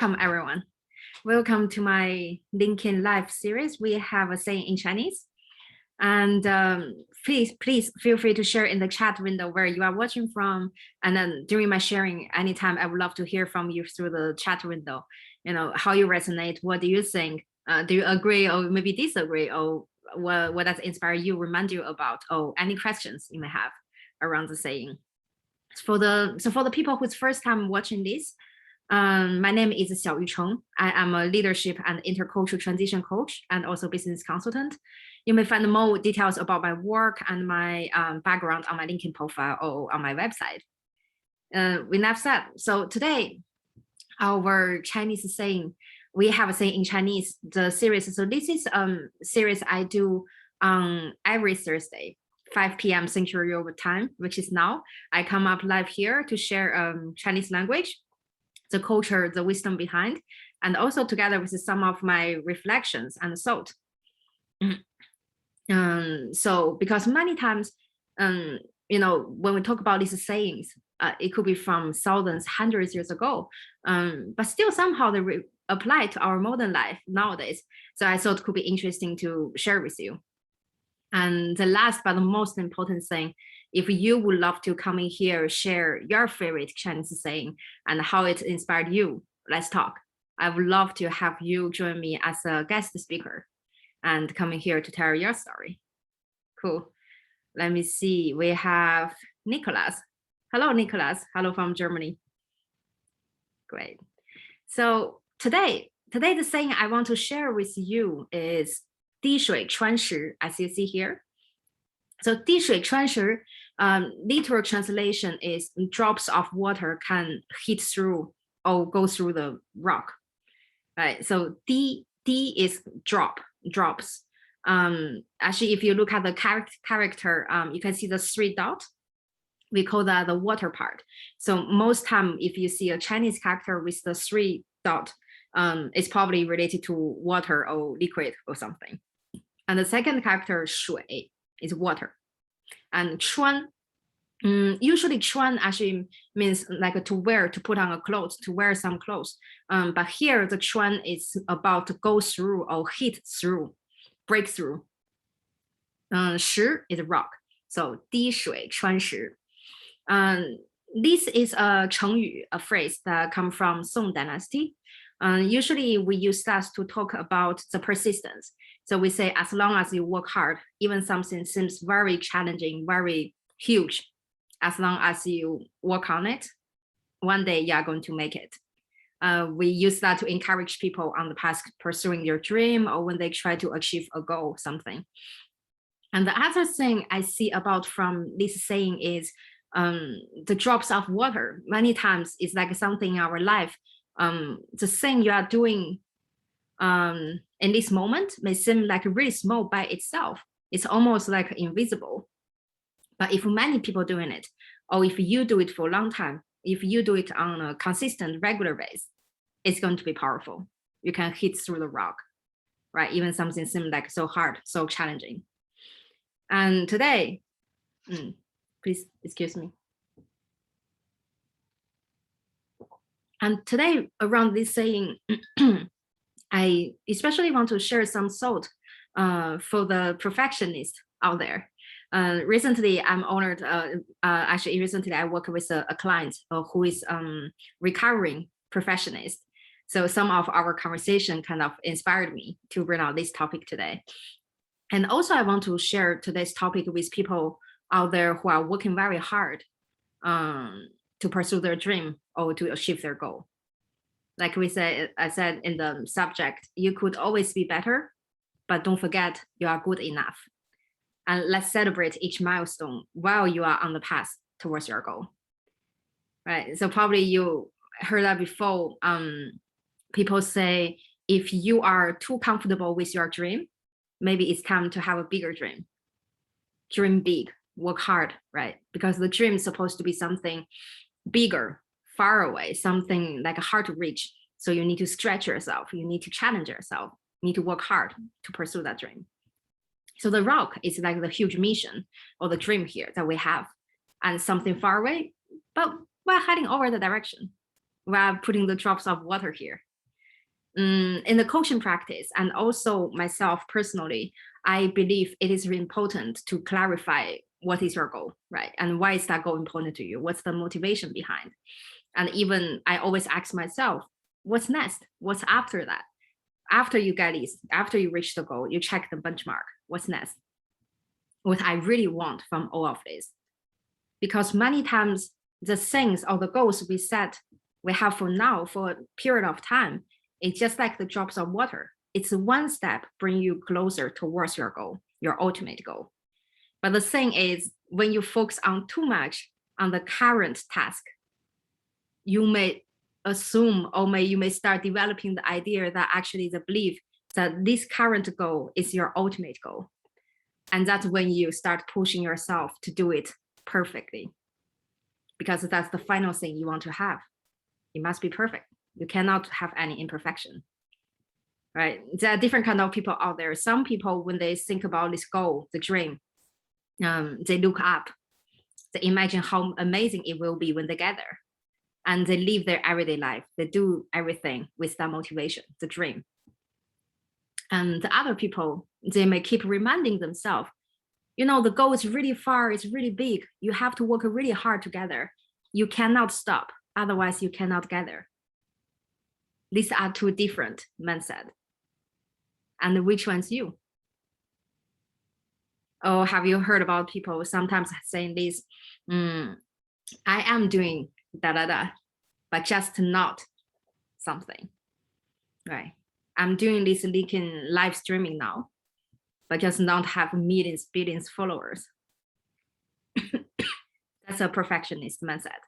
Welcome, everyone. Welcome to my LinkedIn Live series. We have a saying in Chinese. And please feel free to share in the chat window where you are watching from. And then during my sharing, anytime, I would love to hear from you through the chat window. You know, how you resonate, what do you think? Do you agree or maybe disagree? Or what does inspire you, remind you about? Or any questions you may have around the saying. So for the people who's first time watching this, my name is XIAO-YU. I am a leadership and intercultural transition coach and also business consultant. You may find more details about my work and my background on my LinkedIn profile or on my website. With that said, so today, our Chinese saying, we have a saying in Chinese, the series. So this is series I do on every Thursday, 5 p.m. Central Europe time, which is now. I come up live here to share Chinese language, the culture, the wisdom behind, and also together with some of my reflections and thought. So because many times, you know, when we talk about these sayings, it could be from thousands, hundreds years ago, but still somehow they apply to our modern life nowadays. So I thought it could be interesting to share with you. And the last but the most important thing, if you would love to come in here, share your favorite Chinese saying and how it inspired you, let's talk. I would love to have you join me as a guest speaker and come in here to tell your story. Cool. Let me see. We have Nicholas. Hello, Nicholas. Hello from Germany. Great. So today the saying I want to share with you is 滴水穿石, as you see here. So 滴水穿石, literal translation is drops of water can hit through or go through the rock, right? So 滴 is drops. Actually, if you look at the character, you can see the 3 dots. We call that the water part. So most time, if you see a Chinese character with the 3 dots, it's probably related to water or liquid or something. And the second character, 水, is water. And chuān, usually chuān actually means like to wear, to put on a clothes, to wear some clothes. But here the chuān is about to go through or hit through, break through. 石 is rock. So 滴水穿石. This is a 成语, a phrase that come from Song Dynasty. Usually we use that to talk about the persistence. So we say, as long as you work hard, even something seems very challenging, very huge, as long as you work on it, one day you are going to make it. We use that to encourage people on the path pursuing their dream or when they try to achieve a goal, something. And the other thing I see about from this saying is the drops of water. Many times it's like something in our life. The thing you are doing in this moment may seem like really small by itself. It's almost like invisible. But if many people doing it, or if you do it for a long time, if you do it on a consistent, regular basis, it's going to be powerful. You can hit through the rock, right? Even something seems like so hard, so challenging. And today, please excuse me. And today, around this saying, I especially want to share some thought for the perfectionists out there. Recently, I'm honored. Actually, recently I worked with a client who is recovering perfectionist. So some of our conversation kind of inspired me to bring out this topic today. And also, I want to share today's topic with people out there who are working very hard to pursue their dream or to achieve their goal. Like I said in the subject, you could always be better, but don't forget you are good enough. And let's celebrate each milestone while you are on the path towards your goal. Right. So probably you heard that before. People say, if you are too comfortable with your dream, maybe it's time to have a bigger dream. Dream big, work hard, right? Because the dream is supposed to be something bigger, far away, something like hard to reach. So you need to stretch yourself. You need to challenge yourself. You need to work hard to pursue that dream. So the rock is like the huge mission or the dream here that we have, and something far away, but we're heading over the direction. We're putting the drops of water here. In the coaching practice, and also myself personally, I believe it is really important to clarify what is your goal, right? And why is that goal important to you? What's the motivation behind? And even I always ask myself, what's next? What's after that? After you get this, after you reach the goal, you check the benchmark. What's next? What I really want from all of this. Because many times the things or the goals we set, we have for now, for a period of time, it's just like the drops of water. It's one step bring you closer towards your goal, your ultimate goal. But the thing is, when you focus on too much on the current task, you may assume, or you may start developing the idea that actually the belief that this current goal is your ultimate goal. And that's when you start pushing yourself to do it perfectly, because that's the final thing you want to have. It must be perfect. You cannot have any imperfection, right? There are different kind of people out there. Some people, when they think about this goal, the dream, they look up, they imagine how amazing it will be when they get there, and they live their everyday life. They do everything with that motivation, the dream. And the other people, they may keep reminding themselves, you know, the goal is really far, it's really big. You have to work really hard together. You cannot stop, otherwise you cannot get there. These are two different mindsets. And which one's you? Oh, have you heard about people sometimes saying this, I am doing da-da-da, but just not something, right? I'm doing this LinkedIn live streaming now, but just not have millions, billions followers. That's a perfectionist mindset.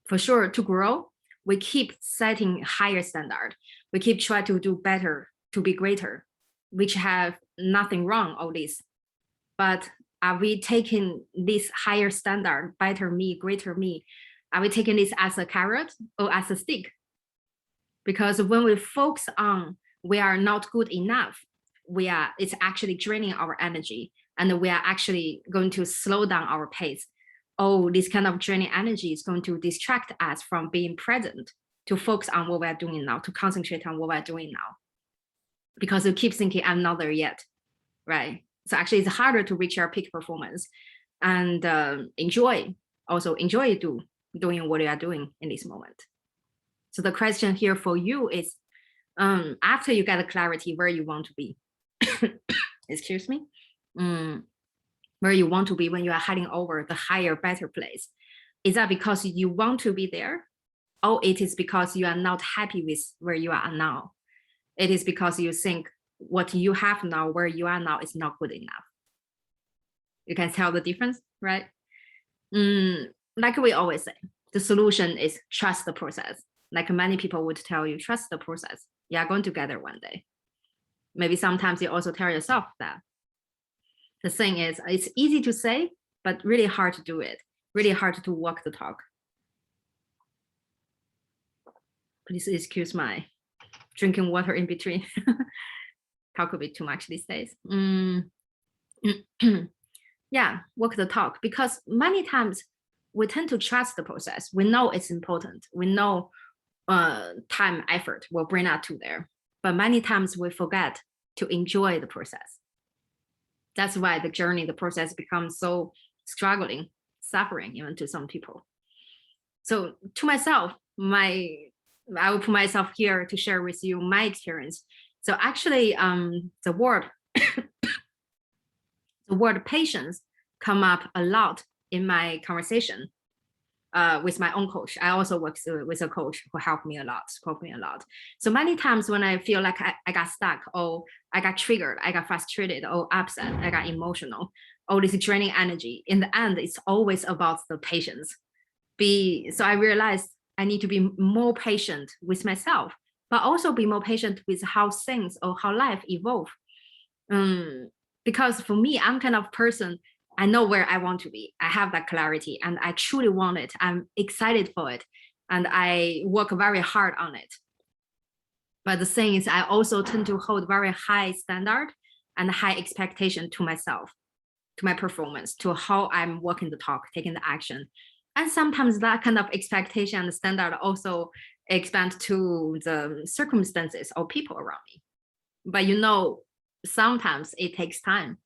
For sure, to grow, we keep setting higher standard. We keep trying to do better, to be greater, which have nothing wrong, all this. But are we taking this higher standard, better me, greater me? Are we taking this as a carrot or as a stick? Because when we focus on we are not good enough, it's actually draining our energy, and we are actually going to slow down our pace. Oh, this kind of draining energy is going to distract us from being present, to focus on what we're doing now, to concentrate on what we're doing now. Because you keep thinking, I'm not there yet, right? So actually it's harder to reach your peak performance, and enjoy doing what you are doing in this moment. So the question here for you is, after you get a clarity where you want to be, excuse me, where you want to be when you are heading over the higher, better place, is that because you want to be there, or it is because you are not happy with where you are now? It is because you think what you have now, where you are now, is not good enough. You can tell the difference, right? Like we always say, the solution is trust the process. Like many people would tell you, trust the process. You are going to get there one day. Maybe sometimes you also tell yourself that. The thing is, it's easy to say, but really hard to do it. Really hard to walk the talk. Please excuse my drinking water in between. Talk a bit too much these days. Yeah, walk the talk, because many times we tend to trust the process. We know it's important. We know time, effort will bring us to there. But many times we forget to enjoy the process. That's why the journey, the process becomes so struggling, suffering even to some people. So to myself, I will put myself here to share with you my experience. So actually, the word patience come up a lot in my conversation with my own coach. I also work with a coach who helped me a lot, support me a lot. So many times when I feel like I got stuck, or I got triggered, I got frustrated, or upset, I got emotional, all this draining energy, in the end, it's always about the patience. So I realized I need to be more patient with myself, but also be more patient with how things or how life evolve. Because for me, I'm kind of person, I know where I want to be. I have that clarity and I truly want it. I'm excited for it. And I work very hard on it. But the thing is, I also tend to hold very high standard and high expectation to myself, to my performance, to how I'm walking the talk, taking the action. And sometimes that kind of expectation and standard also expand to the circumstances or people around me. But you know, sometimes it takes time.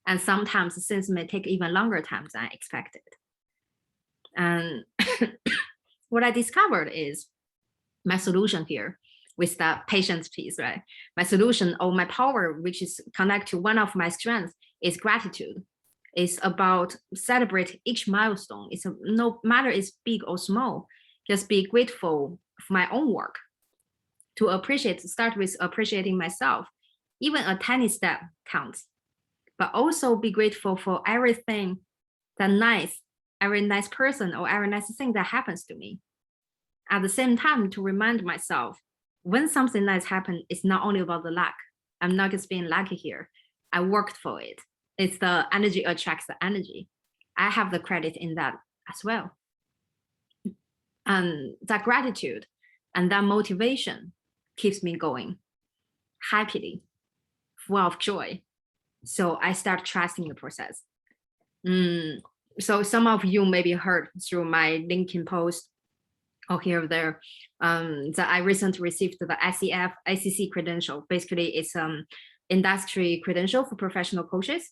And sometimes things may take even longer time than I expected. And what I discovered is my solution here with that patience piece, right? My solution or my power, which is connected to one of my strengths, is gratitude. It's about celebrate each milestone. It's no matter it's big or small, just be grateful for my own work. To appreciate, start with appreciating myself. Even a tiny step counts. But also be grateful for everything that nice, every nice person or every nice thing that happens to me. At the same time, to remind myself, when something nice happens, it's not only about the luck. I'm not just being lucky here. I worked for it. It's the energy attracts the energy. I have the credit in that as well. And that gratitude and that motivation keeps me going happily, full of joy. So I start trusting the process. So some of you maybe heard through my LinkedIn post or here or there that I recently received the ACC credential. Basically, it's industry credential for professional coaches.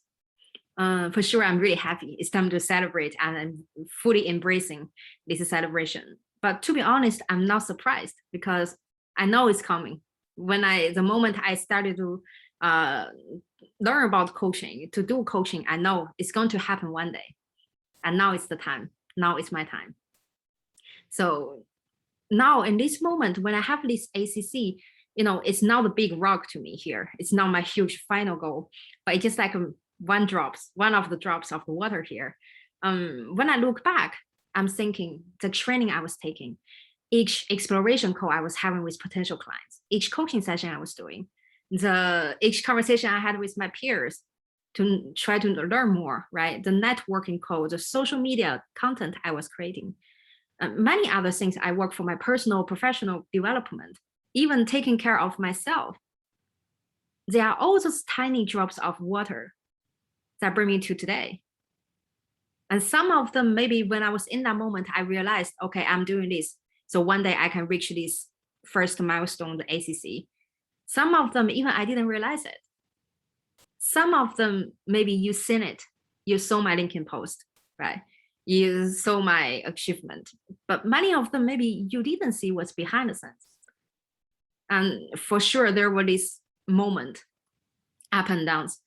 For sure, I'm really happy. It's time to celebrate, and I'm fully embracing this celebration. But to be honest, I'm not surprised because I know it's coming. The moment I started to learn about coaching, to do coaching, I know it's going to happen one day. And now it's the time. Now it's my time. So now in this moment, when I have this ACC, it's not a big rock to me here. It's not my huge final goal, but it's just like one of the drops of the water here. When I look back, I'm thinking the training I was taking, each exploration call I was having with potential clients, each coaching session I was doing, each conversation I had with my peers to try to learn more, right? The networking call, the social media content I was creating, many other things I work for my personal, professional development, even taking care of myself. They are all those tiny drops of water that bring me to today. And some of them, maybe when I was in that moment, I realized, okay, I'm doing this. So one day I can reach this first milestone, the ACC. Some of them, even I didn't realize it. Some of them, maybe you seen it. You saw my LinkedIn post, right? You saw my achievement. But many of them, maybe you didn't see what's behind the scenes. And for sure, there were this moment, up and downs.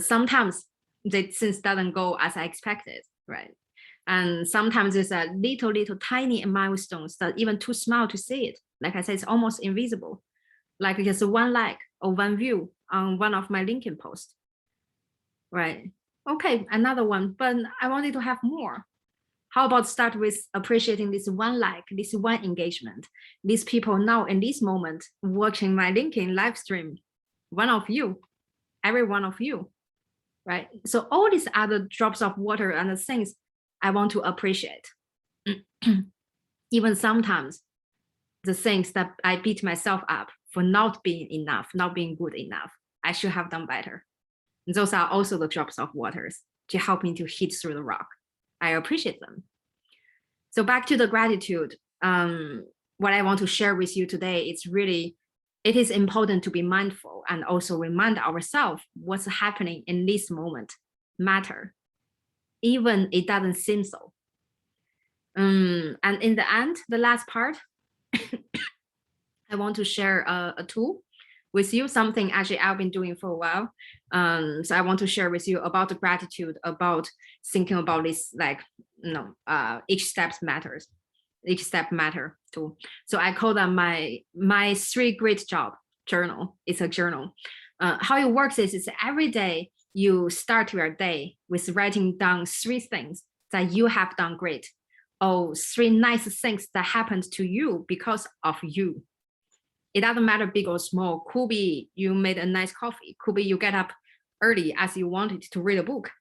Sometimes things doesn't go as I expected, right? And sometimes it's a little tiny milestones that even too small to see it. Like I said, it's almost invisible. Like just one like or one view on one of my LinkedIn posts, right? Okay, another one, but I wanted to have more. How about start with appreciating this one like, this one engagement, these people now in this moment watching my LinkedIn live stream, one of you, every one of you, right? So all these other drops of water and the things I want to appreciate. Even sometimes the things that I beat myself up for not being enough, not being good enough, I should have done better. And those are also the drops of waters to help me to hit through the rock. I appreciate them. So back to the gratitude, what I want to share with you today is really, it is important to be mindful and also remind ourselves what's happening in this moment matter, even it doesn't seem so. And in the end, the last part, I want to share a tool with you, something actually I've been doing for a while. So I want to share with you about the gratitude, about thinking about this, like, each step matters. Each step matter too. So I call that my 3 great job journal. It's a journal. How it works is every day you start your day with writing down 3 things that you have done great, or 3 nice things that happened to you because of you. It doesn't matter big or small. Could be you made a nice coffee. Could be you get up early as you wanted to read a book.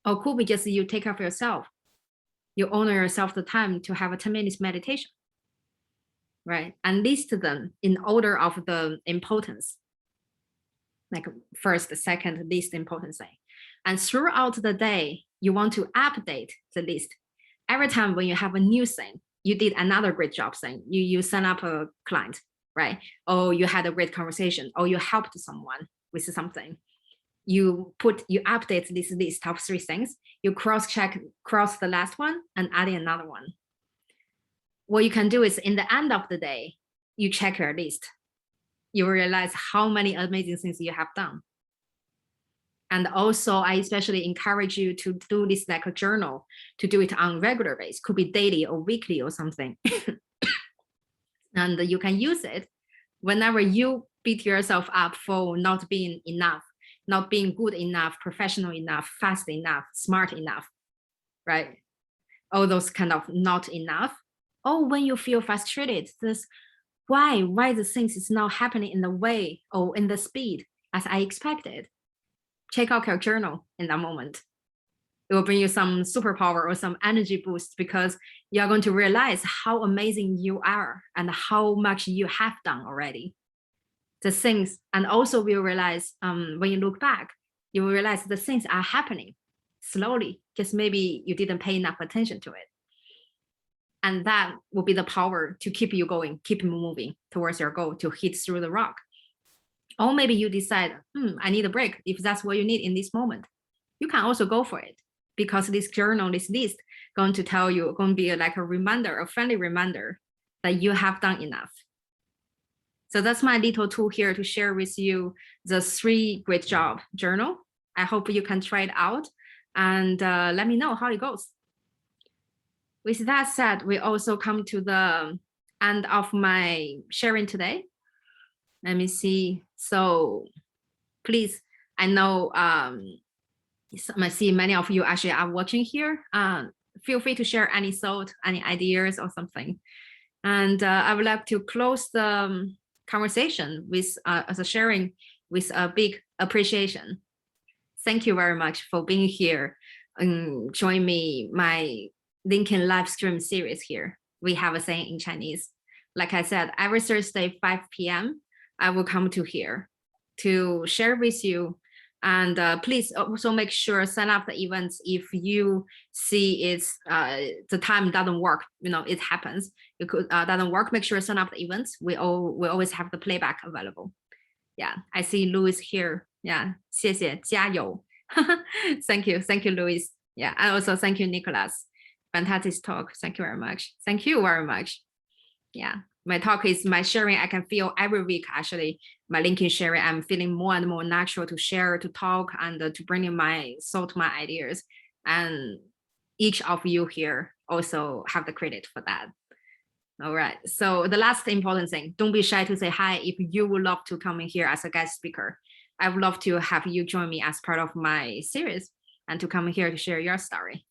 Or could be just you take care of yourself. You honor yourself the time to have a 10 minutes meditation, right? And list them in order of the importance. Like first, second, least important thing. And throughout the day, you want to update the list. Every time when you have a new thing, you did another great job thing. You sign up a client, right? Or you had a great conversation, or you helped someone with something. You update this list of 3 things, you cross the last one and add in another one. What you can do is in the end of the day, you check your list. You realize how many amazing things you have done. And also, I especially encourage you to do this like a journal, to do it on a regular basis, could be daily or weekly or something. And you can use it whenever you beat yourself up for not being enough, not being good enough, professional enough, fast enough, smart enough, right? All those kind of not enough. Or when you feel frustrated, this why the things is not happening in the way or in the speed as I expected. Check out your journal in that moment. It will bring you some superpower or some energy boost, because you're going to realize how amazing you are and how much you have done already. The things, and also will realize when you look back, you will realize the things are happening slowly, just maybe you didn't pay enough attention to it. And that will be the power to keep you going, keep moving towards your goal, to hit through the rock. Or maybe you decide, I need a break. If that's what you need in this moment, you can also go for it, because this journal, this list, going to tell you, going to be like a reminder, a friendly reminder that you have done enough. So that's my little tool here to share with you the 3 great job journal. I hope you can try it out and let me know how it goes. With that said, we also come to the end of my sharing today. Let me see. So please, I know I see many of you actually are watching here. Feel free to share any thought, any ideas or something. And I would like to close the conversation with as a sharing with a big appreciation. Thank you very much for being here and join me my LinkedIn live stream series here. We have a saying in Chinese. Like I said, every Thursday, 5 p.m., I will come to here to share with you. And please also make sure sign up the events if you see it's the time doesn't work. You know, it happens. It could doesn't work. Make sure sign up the events. We always have the playback available. Yeah, I see Louis here. Yeah, 谢谢加油. Thank you, Louis. Yeah, and also thank you, Nicholas. Fantastic talk. Thank you very much. Thank you very much. Yeah, my talk is my sharing. I can feel every week, actually, my LinkedIn sharing, I'm feeling more and more natural to share, to talk, and to bring in my thought, my ideas. And each of you here also have the credit for that. All right. So the last important thing, don't be shy to say hi if you would love to come in here as a guest speaker. I would love to have you join me as part of my series and to come here to share your story.